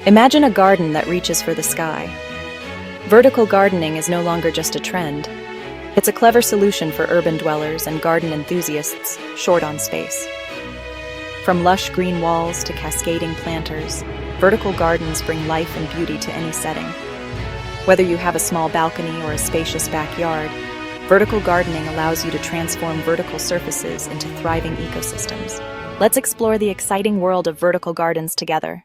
Imagine a garden that reaches for the sky. Vertical gardening is no longer just a trend. It's a clever solution for urban dwellers and garden enthusiasts short on space. From lush green walls to cascading planters, vertical gardens bring life and beauty to any setting. Whether you have a small balcony or a spacious backyard, vertical gardening allows you to transform vertical surfaces into thriving ecosystems. Let's explore the exciting world of vertical gardens together.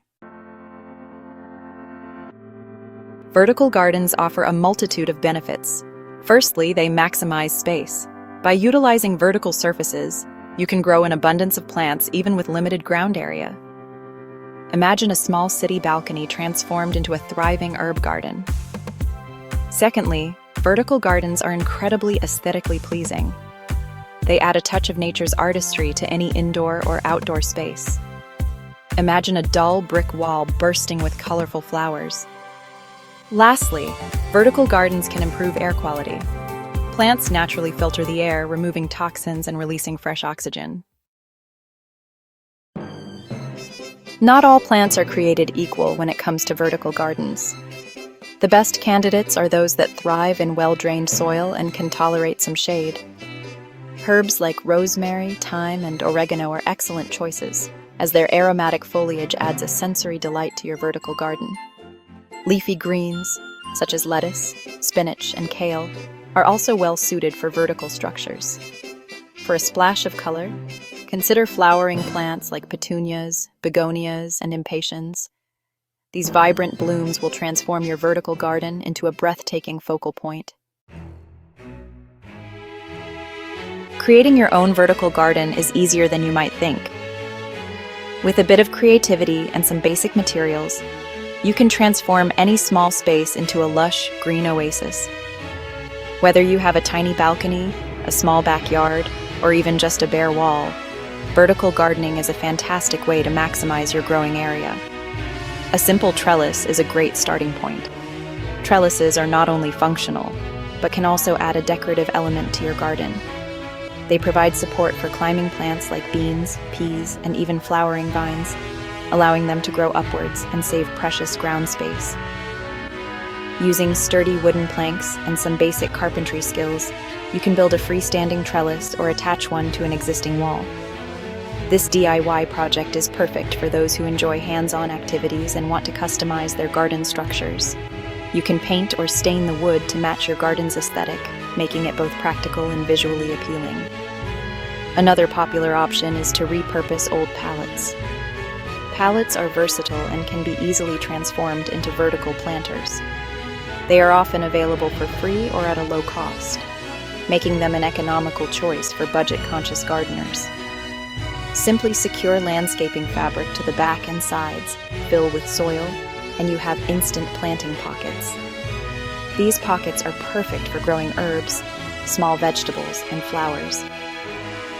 Vertical gardens offer a multitude of benefits. Firstly, they maximize space. By utilizing vertical surfaces, you can grow an abundance of plants even with limited ground area. Imagine a small city balcony transformed into a thriving herb garden. Secondly, vertical gardens are incredibly aesthetically pleasing. They add a touch of nature's artistry to any indoor or outdoor space. Imagine a dull brick wall bursting with colorful flowers. Lastly, vertical gardens can improve air quality. Plants naturally filter the air, removing toxins and releasing fresh oxygen. Not all plants are created equal when it comes to vertical gardens. The best candidates are those that thrive in well-drained soil and can tolerate some shade. Herbs like rosemary, thyme, and oregano are excellent choices, as their aromatic foliage adds a sensory delight to your vertical garden. Leafy greens, such as lettuce, spinach, and kale, are also well suited for vertical structures. For a splash of color, consider flowering plants like petunias, begonias, and impatiens. These vibrant blooms will transform your vertical garden into a breathtaking focal point. Creating your own vertical garden is easier than you might think. With a bit of creativity and some basic materials, you can transform any small space into a lush, green oasis. Whether you have a tiny balcony, a small backyard, or even just a bare wall, vertical gardening is a fantastic way to maximize your growing area. A simple trellis is a great starting point. Trellises are not only functional, but can also add a decorative element to your garden. They provide support for climbing plants like beans, peas, and even flowering vines, allowing them to grow upwards and save precious ground space. Using sturdy wooden planks and some basic carpentry skills, you can build a freestanding trellis or attach one to an existing wall. This DIY project is perfect for those who enjoy hands-on activities and want to customize their garden structures. You can paint or stain the wood to match your garden's aesthetic, making it both practical and visually appealing. Another popular option is to repurpose old pallets. Pallets are versatile and can be easily transformed into vertical planters. They are often available for free or at a low cost, making them an economical choice for budget-conscious gardeners. Simply secure landscaping fabric to the back and sides, fill with soil, and you have instant planting pockets. These pockets are perfect for growing herbs, small vegetables, and flowers.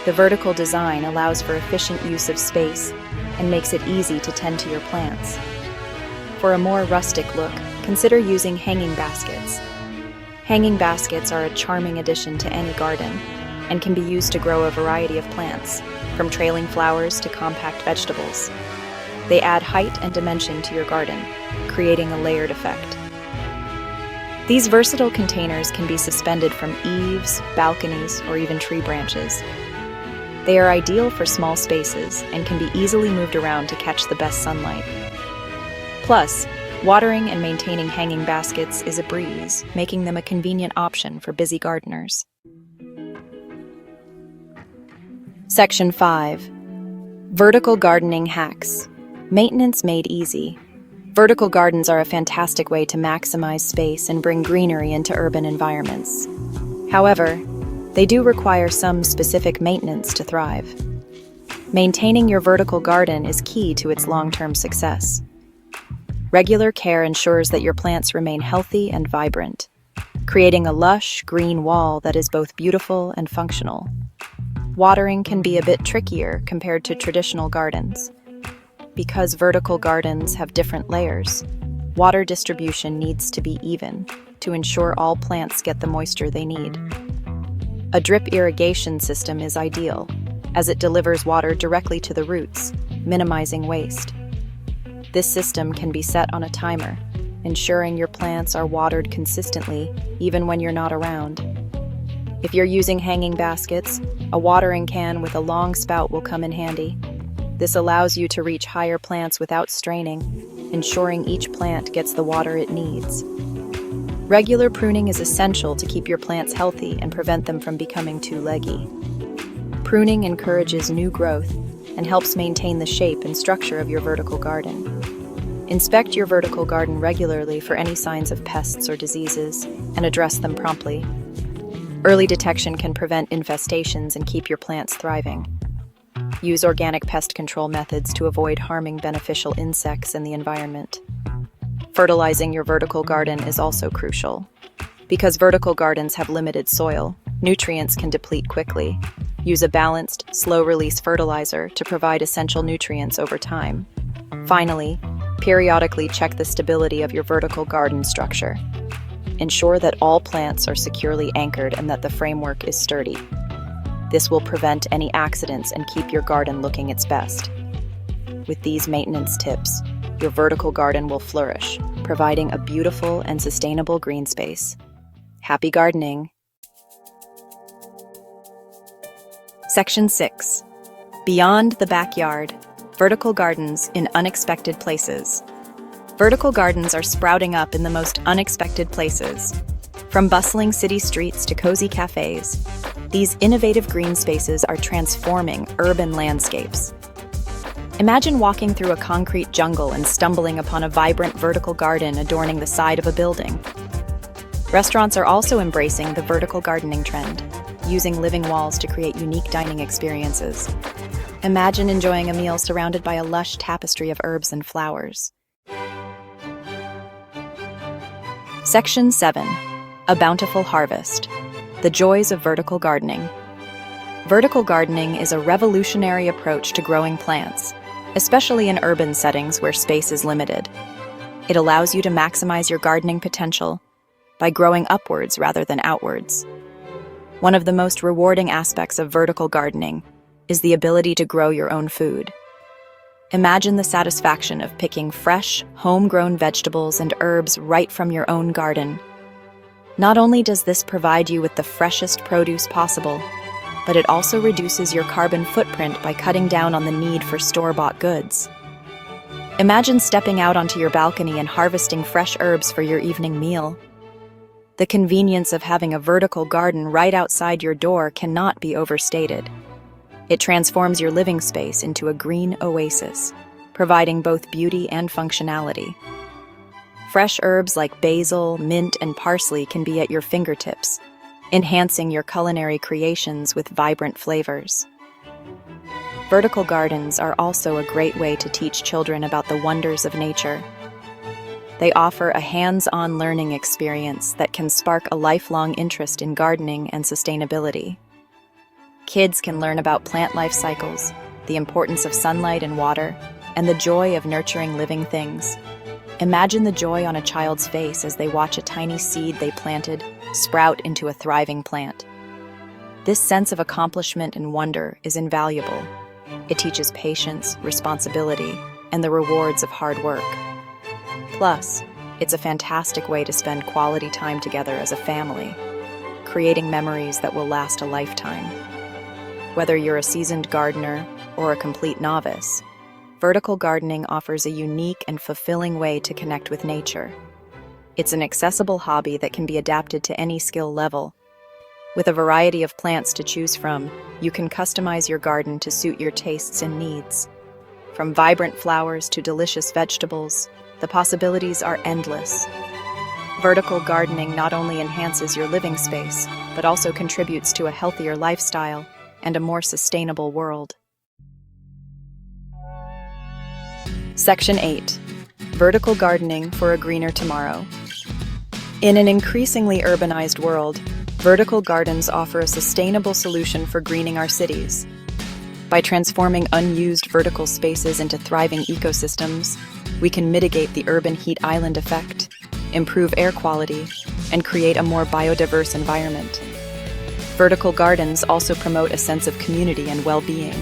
The vertical design allows for efficient use of space and makes it easy to tend to your plants. For a more rustic look, consider using hanging baskets. Hanging baskets are a charming addition to any garden and can be used to grow a variety of plants, from trailing flowers to compact vegetables. They add height and dimension to your garden, creating a layered effect. These versatile containers can be suspended from eaves, balconies, or even tree branches. They are ideal for small spaces and can be easily moved around to catch the best sunlight. Plus, watering and maintaining hanging baskets is a breeze, making them a convenient option for busy gardeners. Section 5. Vertical gardening hacks. Maintenance made easy. Vertical gardens are a fantastic way to maximize space and bring greenery into urban environments. However, they do require some specific maintenance to thrive. Maintaining your vertical garden is key to its long-term success. Regular care ensures that your plants remain healthy and vibrant, creating a lush, green wall that is both beautiful and functional. Watering can be a bit trickier compared to traditional gardens. Because vertical gardens have different layers, water distribution needs to be even to ensure all plants get the moisture they need. A drip irrigation system is ideal, as it delivers water directly to the roots, minimizing waste. This system can be set on a timer, ensuring your plants are watered consistently even when you're not around. If you're using hanging baskets, a watering can with a long spout will come in handy. This allows you to reach higher plants without straining, ensuring each plant gets the water it needs. Regular pruning is essential to keep your plants healthy and prevent them from becoming too leggy. Pruning encourages new growth and helps maintain the shape and structure of your vertical garden. Inspect your vertical garden regularly for any signs of pests or diseases and address them promptly. Early detection can prevent infestations and keep your plants thriving. Use organic pest control methods to avoid harming beneficial insects in the environment. Fertilizing your vertical garden is also crucial. Because vertical gardens have limited soil, nutrients can deplete quickly. Use a balanced, slow-release fertilizer to provide essential nutrients over time. Finally, periodically check the stability of your vertical garden structure. Ensure that all plants are securely anchored and that the framework is sturdy. This will prevent any accidents and keep your garden looking its best. With these maintenance tips, your vertical garden will flourish, providing a beautiful and sustainable green space. Happy gardening! Section 6. Beyond the backyard, vertical gardens in unexpected places. Vertical gardens are sprouting up in the most unexpected places. From bustling city streets to cozy cafes, these innovative green spaces are transforming urban landscapes. Imagine walking through a concrete jungle and stumbling upon a vibrant vertical garden adorning the side of a building. Restaurants are also embracing the vertical gardening trend, using living walls to create unique dining experiences. Imagine enjoying a meal surrounded by a lush tapestry of herbs and flowers. Section 7. A bountiful harvest. The joys of vertical gardening. Vertical gardening is a revolutionary approach to growing plants, especially in urban settings where space is limited. It allows you to maximize your gardening potential by growing upwards rather than outwards. One of the most rewarding aspects of vertical gardening is the ability to grow your own food. Imagine the satisfaction of picking fresh, homegrown vegetables and herbs right from your own garden. Not only does this provide you with the freshest produce possible, but it also reduces your carbon footprint by cutting down on the need for store-bought goods. Imagine stepping out onto your balcony and harvesting fresh herbs for your evening meal. The convenience of having a vertical garden right outside your door cannot be overstated. It transforms your living space into a green oasis, providing both beauty and functionality. Fresh herbs like basil, mint, and parsley can be at your fingertips, enhancing your culinary creations with vibrant flavors. Vertical gardens are also a great way to teach children about the wonders of nature. They offer a hands-on learning experience that can spark a lifelong interest in gardening and sustainability. Kids can learn about plant life cycles, the importance of sunlight and water, and the joy of nurturing living things. Imagine the joy on a child's face as they watch a tiny seed they planted sprout into a thriving plant. This sense of accomplishment and wonder is invaluable. It teaches patience, responsibility, and the rewards of hard work. Plus, it's a fantastic way to spend quality time together as a family, creating memories that will last a lifetime. Whether you're a seasoned gardener or a complete novice, vertical gardening offers a unique and fulfilling way to connect with nature. It's an accessible hobby that can be adapted to any skill level. With a variety of plants to choose from, you can customize your garden to suit your tastes and needs. From vibrant flowers to delicious vegetables, the possibilities are endless. Vertical gardening not only enhances your living space, but also contributes to a healthier lifestyle and a more sustainable world. Section 8. Vertical gardening for a greener tomorrow. In an increasingly urbanized world, vertical gardens offer a sustainable solution for greening our cities. By transforming unused vertical spaces into thriving ecosystems, we can mitigate the urban heat island effect, improve air quality, and create a more biodiverse environment. Vertical gardens also promote a sense of community and well-being,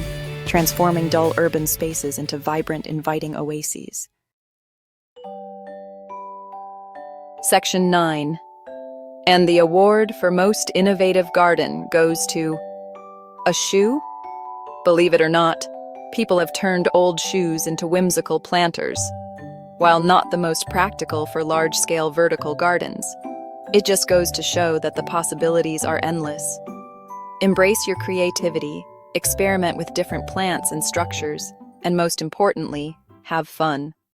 transforming dull urban spaces into vibrant, inviting oases. Section 9. And the award for most innovative garden goes to a shoe? Believe it or not, people have turned old shoes into whimsical planters. While not the most practical for large-scale vertical gardens, it just goes to show that the possibilities are endless. Embrace your creativity, experiment with different plants and structures, and most importantly, have fun.